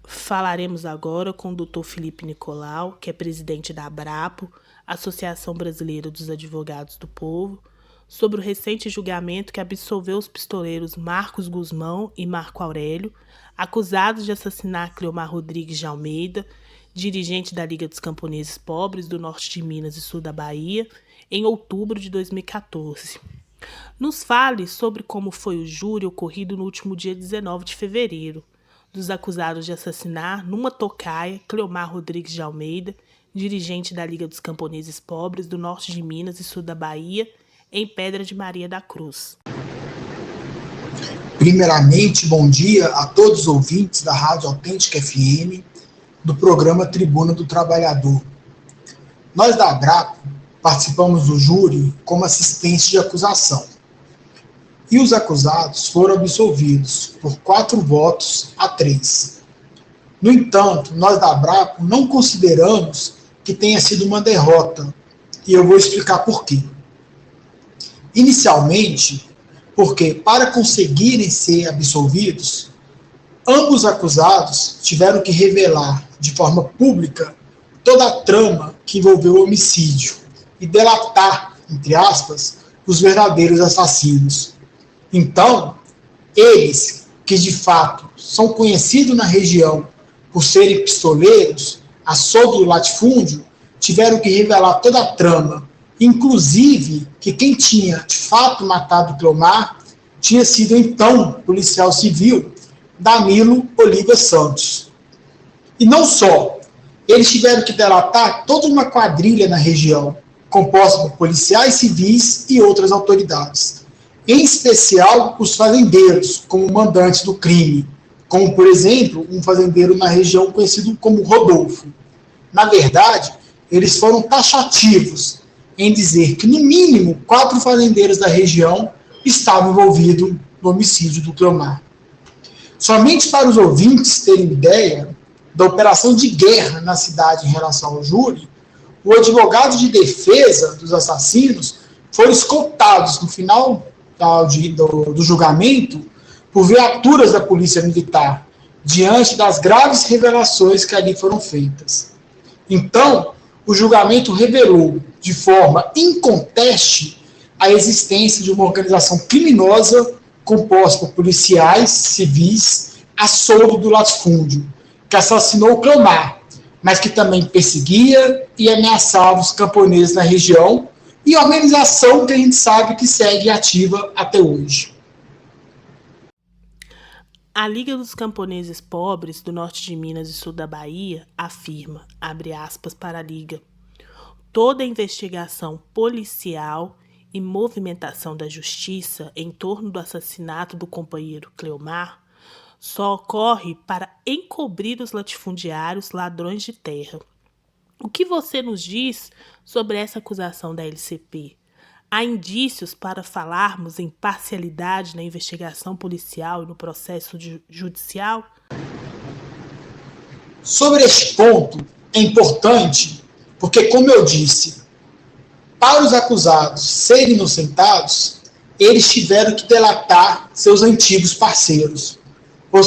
Falaremos agora com o Dr. Felipe Nicolau, que é presidente da ABRAPO, Associação Brasileira dos Advogados do Povo, sobre o recente julgamento que absolveu os pistoleiros Marcos Guzmão e Marco Aurélio, acusados de assassinar Cleomar Rodrigues de Almeida, dirigente da Liga dos Camponeses Pobres do Norte de Minas e Sul da Bahia, em outubro de 2014. Nos fale sobre como foi o júri ocorrido no último dia 19 de fevereiro, dos acusados de assassinar numa tocaia Cleomar Rodrigues de Almeida, dirigente da Liga dos Camponeses Pobres do Norte de Minas e Sul da Bahia, em Pedra de Maria da Cruz. Primeiramente, bom dia a todos os ouvintes da Rádio Autêntica FM, do programa Tribuna do Trabalhador. Nós da ABRAPO participamos do júri como assistente de acusação. E os acusados foram absolvidos por 4 votos a 3. No entanto, nós da ABRAPO não consideramos que tenha sido uma derrota, e eu vou explicar por quê. Inicialmente, porque para conseguirem ser absolvidos, ambos acusados tiveram que revelar de forma pública toda a trama que envolveu o homicídio e delatar, entre aspas, os verdadeiros assassinos. Então, eles, que de fato são conhecidos na região por serem pistoleiros, a soldo do latifúndio, tiveram que revelar toda a trama, inclusive que quem tinha de fato matado Cleomar tinha sido então policial civil Danilo Oliva Santos. E não só, eles tiveram que delatar toda uma quadrilha na região, composta por policiais civis e outras autoridades. Em especial, os fazendeiros, como mandantes do crime, como, por exemplo, um fazendeiro na região conhecido como Rodolfo. Na verdade, eles foram taxativos em dizer que, no mínimo, 4 fazendeiros da região estavam envolvidos no homicídio do Cleomar. Somente para os ouvintes terem ideia da operação de guerra na cidade em relação ao júri, o advogado de defesa dos assassinos foram escoltados no final do julgamento por viaturas da Polícia Militar, diante das graves revelações que ali foram feitas. Então, o julgamento revelou, de forma inconteste, a existência de uma organização criminosa composta por policiais civis a soldo do latifúndio, que assassinou Cleomar, mas que também perseguia e ameaçava os camponeses na região, e a organização que a gente sabe que segue ativa até hoje. A Liga dos Camponeses Pobres do Norte de Minas e Sul da Bahia afirma, abre aspas para a Liga, toda investigação policial e movimentação da justiça em torno do assassinato do companheiro Cleomar só ocorre para encobrir os latifundiários ladrões de terra. O que você nos diz sobre essa acusação da LCP? Há indícios para falarmos em parcialidade na investigação policial e no processo judicial? Sobre este ponto, é importante, porque, como eu disse, para os acusados serem inocentados, eles tiveram que delatar seus antigos parceiros. Ou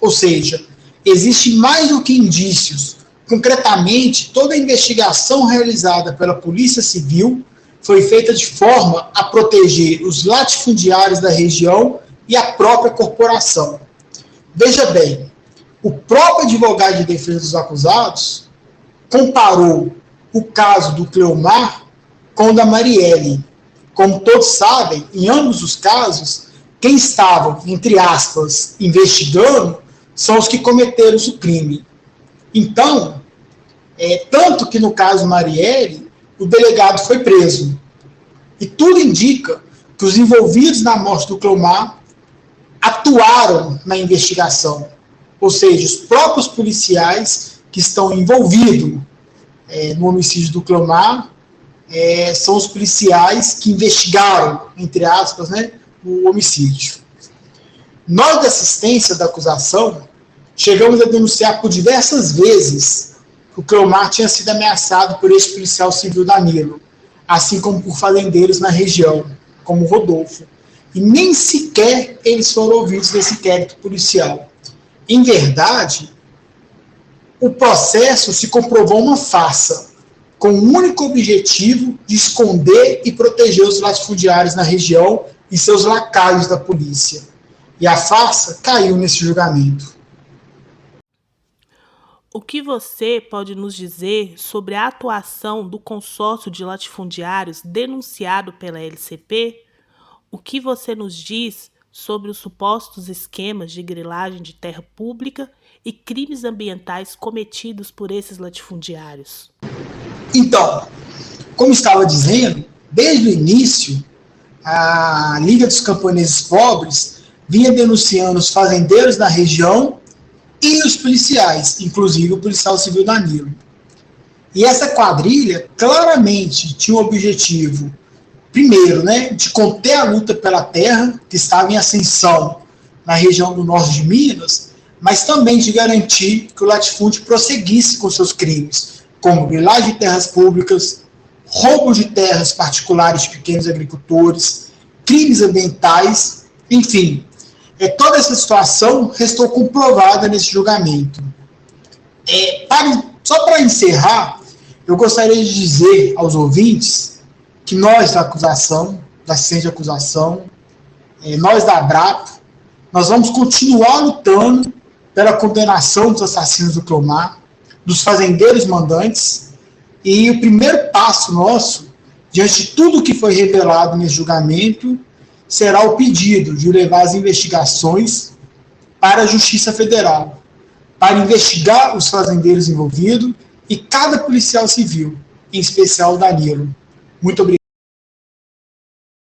seja, existe mais do que indícios. Concretamente, toda a investigação realizada pela Polícia Civil foi feita de forma a proteger os latifundiários da região e a própria corporação. Veja bem, o próprio advogado de defesa dos acusados comparou o caso do Cleomar com o da Marielle. Como todos sabem, em ambos os casos, quem estavam, entre aspas, investigando são os que cometeram o crime. Então, tanto que no caso Marielle, o delegado foi preso. E tudo indica que os envolvidos na morte do Cleomar atuaram na investigação. Ou seja, os próprios policiais que estão envolvidos no homicídio do Cleomar são os policiais que investigaram, entre aspas, o homicídio. Nós, da assistência da acusação, chegamos a denunciar por diversas vezes que o Cleomar tinha sido ameaçado por esse policial civil Danilo, assim como por fazendeiros na região, como o Rodolfo. E nem sequer eles foram ouvidos nesse inquérito policial. Em verdade, o processo se comprovou uma farsa, com o único objetivo de esconder e proteger os latifundiários na região e seus lacaios da polícia. E a farsa caiu nesse julgamento. O que você pode nos dizer sobre a atuação do consórcio de latifundiários denunciado pela LCP? O que você nos diz sobre os supostos esquemas de grilagem de terra pública e crimes ambientais cometidos por esses latifundiários? Então, como estava dizendo, desde o início, a Liga dos Camponeses Pobres vinha denunciando os fazendeiros da região e os policiais, inclusive o policial civil Danilo. E essa quadrilha claramente tinha o objetivo, primeiro, de conter a luta pela terra, que estava em ascensão na região do norte de Minas, mas também de garantir que o latifúndio prosseguisse com seus crimes, como grilagem de terras públicas, roubo de terras particulares de pequenos agricultores, crimes ambientais, enfim. Toda essa situação restou comprovada nesse julgamento. Só para encerrar, eu gostaria de dizer aos ouvintes que nós da acusação, da assistência de acusação, nós da ABRAPO, nós vamos continuar lutando pela condenação dos assassinos do Clomar, dos fazendeiros mandantes, e o primeiro passo nosso, diante de tudo que foi revelado nesse julgamento, será o pedido de levar as investigações para a Justiça Federal, para investigar os fazendeiros envolvidos e cada policial civil, em especial o Danilo. Muito obrigado.